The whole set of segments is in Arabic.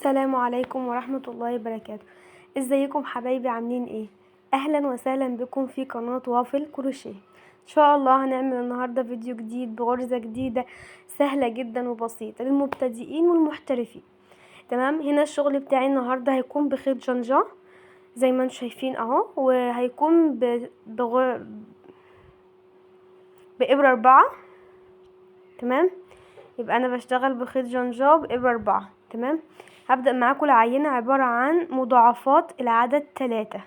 السلام عليكم ورحمة الله وبركاته. ازيكم حبايبي، عاملين ايه؟ اهلا وسهلا بكم في قناة وافل كروشيه. ان شاء الله هنعمل النهاردة فيديو جديد بغرزة جديدة سهلة جدا وبسيطة للمبتدئين والمحترفين. تمام، هنا الشغل بتاعي النهاردة هيكون بخيط جنجان زي ما انتم شايفين اهو، وهيكون بإبرة 4. تمام، يبقى انا بشتغل بخيط جنجان بإبرة 4. تمام، هبدأ معاكم. العينة عبارة عن مضاعفات العدد 3.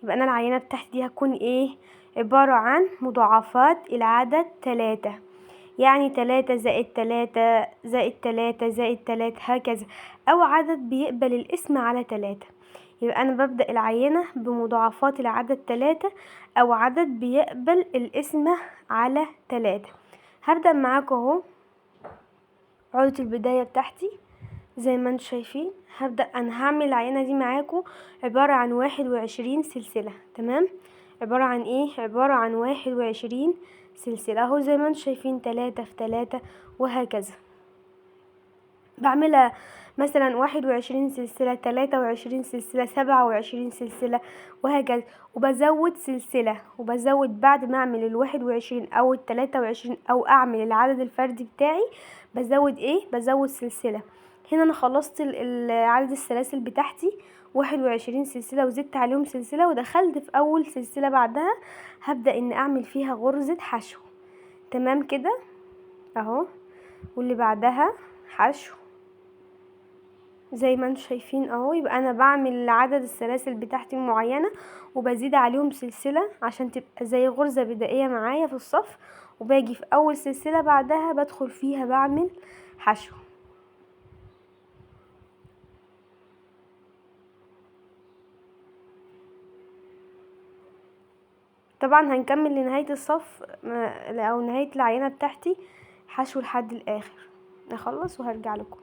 يبقى انا العينة بتاعتي دي هتكون ايه؟ عبارة عن مضاعفات العدد 3، يعني 3 زائد 3 زائد 3 زائد 3 هكذا، او عدد بيقبل الاسم على 3. يبقى انا ببدأ العينة بمضاعفات العدد 3 او عدد بيقبل الاسم على 3. هبدأ معاكم اهو عقدة البداية بتاعتي زي ما انتم شايفين. انا هعمل العينة دي معاكم عبارة عن 21 سلسلة. تمام، عبارة عن ايه؟ عبارة عن 21 سلسلة اهو زي ما انتم شايفين، 3 في 3 وهكذا. بعملها مثلا 21 سلسلة، 23 سلسلة، 27 سلسلة وهكذا، وبزود سلسلة، وبزود بعد ما اعمل 21 او 23 او اعمل العدد الفردي بتاعي بزود ايه؟ بزود سلسلة. هنا انا خلصت عدد السلاسل بتاعتي 21 سلسلة، وزدت عليهم سلسلة، ودخلت في اول سلسلة بعدها هبدأ ان اعمل فيها غرزة حشو. تمام كده اهو، واللي بعدها حشو زي ما انتم شايفين اهو. يبقى انا بعمل عدد السلاسل بتاعتي معينة وبزيد عليهم سلسلة عشان تبقى زي غرزة بدائية معايا في الصف، وباجي في اول سلسلة بعدها بدخل فيها بعمل حشو. طبعا هنكمل لنهاية الصف او نهاية العينة بتاعتي حشو لحد الاخر. نخلص وهرجع لكم.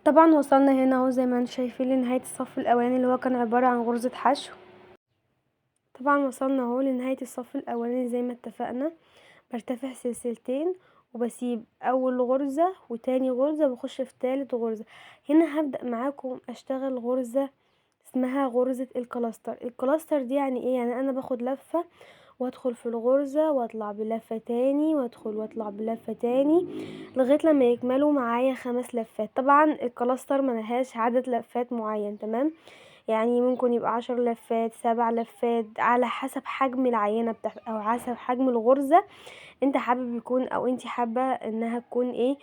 طبعا وصلنا هنا اهو زي ما انتم شايفين لنهاية الصف الاولاني اللي هو كان عبارة عن غرزة حشو. طبعا وصلنا اهو لنهاية الصف الاولاني زي ما اتفقنا. برتفع سلسلتين وبسيب اول غرزة وتاني غرزة، بخش في تالت غرزة. هنا هبدأ معاكم اشتغل غرزة اسمها غرزة الكلاستر. الكلاستر دي يعني ايه؟ يعني انا باخد لفة وادخل في الغرزة واطلع بلفة تاني، وادخل واطلع بلفة تاني لغاية لما يكملوا معايا 5 لفات. طبعا الكلاستر ملهاش عدد لفات معين. تمام، يعني ممكن يبقى 10 لفات، 7 لفات، على حسب حجم العينة بتاعتك او حسب حجم الغرزة انت حابب يكون، او انت حابة انها تكون ايه،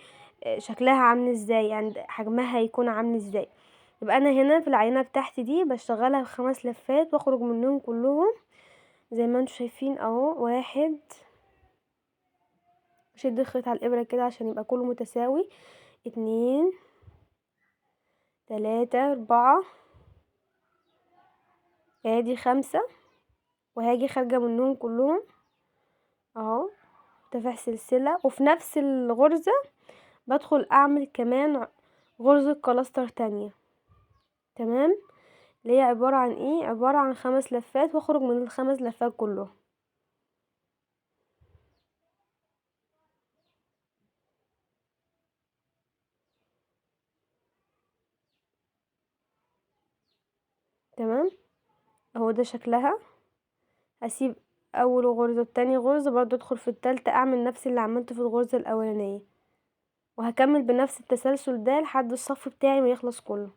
شكلها عامل ازاي، يعني حجمها هيكون عامل ازاي. يبقى انا هنا في العينة بتاعتي دي بشتغلها ب5 لفات واخرج منهم كلهم زي ما انتم شايفين اهو. 1، شد الخيط على الابرة كده عشان يبقى كله متساوي. 2، 3، 4، ادي 5، وهاجي خارجة منهم كلهم اهو. ارتفع سلسلة، وفي نفس الغرزة بدخل اعمل كمان غرزة كلاستر تانية. تمام، اللي هي عبارة عن ايه؟ عبارة عن 5 لفات، واخرج من ال5 لفات كلهم. تمام اهو ده شكلها. هسيب اول غرزة، تاني غرزة برضو ادخل في التالتة، اعمل نفس اللي عملته في الغرزة الاولانية. وهكمل بنفس التسلسل ده لحد الصف بتاعي ما يخلص كله.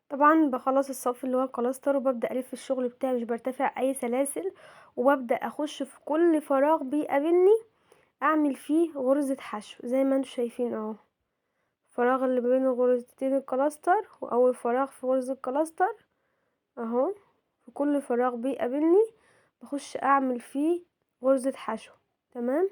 طبعا بخلص الصف اللي هو الكلاستر وببدأ الف الشغل بتاعي، مش برتفع اي سلاسل، وببدأ اخش في كل فراغ بيقابلني اعمل فيه غرزة حشو زي ما انتوا شايفين اهو. الفراغ اللي بين غرزتين الكلاستر واول فراغ في غرزة الكلاستر اهو، في كل فراغ بيقابلني بخش اعمل فيه غرزة حشو. تمام،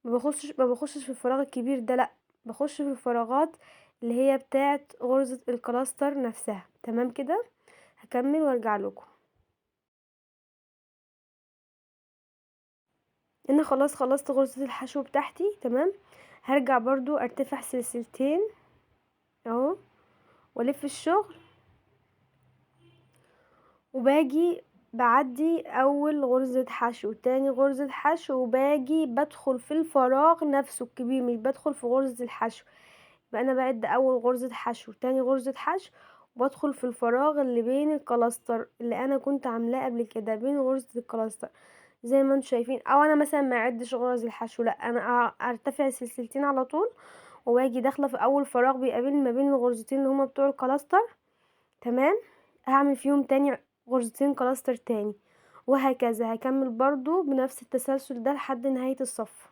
ما بخشش في الفراغ الكبير ده، لا، بخش في الفراغات اللي هي بتاعه غرزة الكلاستر نفسها. تمام كده، هكمل وارجع لكم. هنا خلاص خلصت غرزة الحشو بتاعتي. تمام، هرجع برضو ارتفع سلسلتين اهو والف الشغل، وباجي بعدي اول غرزة حشو، تاني غرزة حشو، وباجي بدخل في الفراغ نفسه الكبير، مش بدخل في غرزة الحشو. يبقى انا بعد اول غرزة حشو، تاني غرزة حشو، وبدخل في الفراغ اللي بين الكلاستر اللي انا كنت عاملاه قبل كده بين غرزة الكلاستر زي ما انتم شايفين. او انا مثلا ما اعدش غرز الحشو، لا انا ارتفع سلسلتين على طول، واجي داخله في اول فراغ بيقابلني ما بين الغرزتين اللي هما بتوع الكلاستر، تمام، هعمل فيهم تاني غرزتين كلاستر تاني، وهكذا هكمل برضو بنفس التسلسل ده لحد نهاية الصف.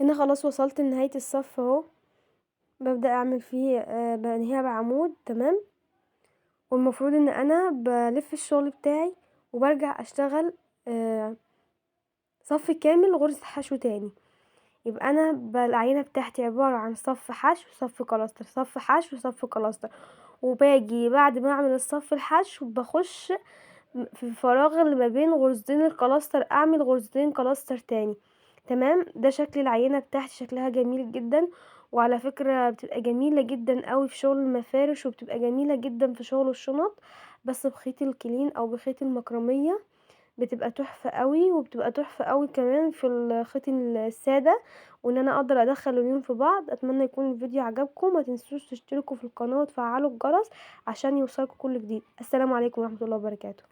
هنا خلاص وصلت لنهاية الصف اهو، ببدأ اعمل فيه بنهيها بعمود، تمام. والمفروض ان انا بلف الشغل بتاعي وبرجع اشتغل صف كامل غرزة حشو تاني. يبقى انا العينة بتاعتي عبارة عن صف حشو، صف كلاستر، صف حشو، صف كلاستر، وباجي بعد ما اعمل الصف الحشو بخش في الفراغ اللي ما بين غرزتين الكلاستر اعمل غرزتين كلاستر تاني، تمام. ده شكل العينة بتاعتي، شكلها جميل جدا، وعلى فكرة بتبقى جميلة جدا قوي في شغل المفارش، وبتبقى جميلة جدا في شغل الشنط، بس بخيط الكلين او بخيط المكرمية بتبقى تحفة قوي، وبتبقى تحفة قوي كمان في الخيط السادة، وان انا اقدر ادخل اللونين في بعض. اتمنى يكون الفيديو عجبكم، ما تنسوش تشتركوا في القناة وتفعلوا الجرس عشان يوصلكوا كل جديد. السلام عليكم ورحمة الله وبركاته.